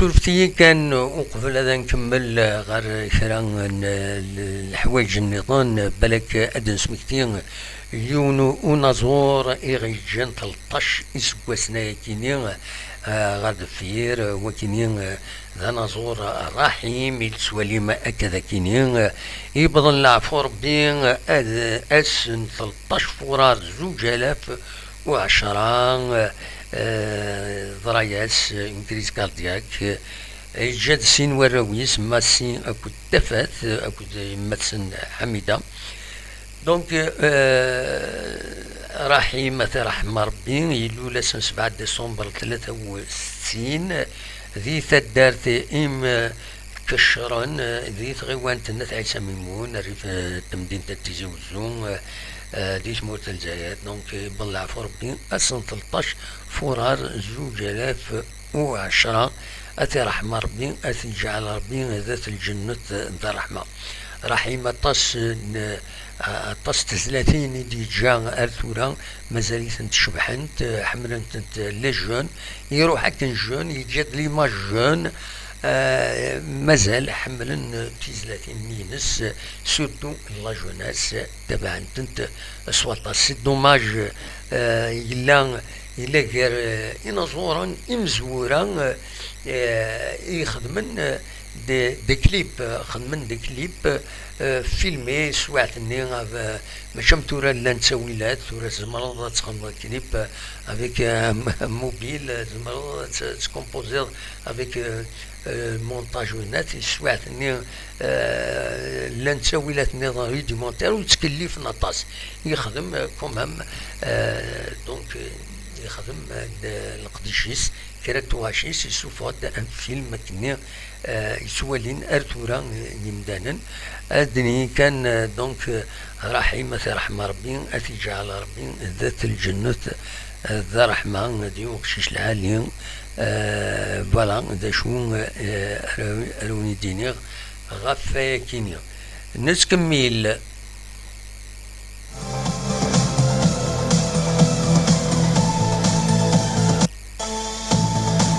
سولفتي كان وقبل هذا نكمل غير كرا الحوايج النظام بالك ادن سمكتين يونو ونازور إيغيجان 13 إسكواسنا كينين غاد فير وكينين ذا نازور رحيم يلسوالي ما أكذا كينين يبضن العفو ربي أسن 13 فرار 2010 ضراياس انكريز كاردياك جاد سين وراويس ما سين اكو تفات اكو ماتسن حميده دونك رحيمة رحمة ربي يلولا 7 ديسمبر 63 ذي ثدارت ام كشرن ذي تغيوان تنت عيسى ميمون ريف تمدينة تيزي وزون ديش مورت الجايات دونك بالله ربي أسن 13 فرار 2010 أتي رحمة ربي أتي جعل ربي ذات الجنة ذا رحمة رحيمة طاس 30 دي جا أرثورا مازاليت تشبحنت حملت لجون يروح هكا جون يجد لي ما جون مازال حملا تيزلاتين مينس سورتو لا جوناس تبع انت سواطا سي دوماج الا غير ينظورا امزورا يخدمن دي كليب خدمن دي كليب فيلمي سواتني ماشي متورا لا نتساويلات تورا زمرض تخدم كليب افيك موبيل زمرض تكومبوزي افيك مونتاج ونات سواتني لا نتساويلات نظام ريديمونتير وتكلف نطاس يخدم كومام دونك يخدم القديشيس كراتواشيس يسوفاد ان فيلم كني يسوالين ارتورا يمدانا ادني كان دونك رحيمة رحمة ربي اتي جعل ربي ذات الجنة ذا رحمة ديو خشيش العالي فوالا دا شو روني دينيغ غفا كينيا نسكمل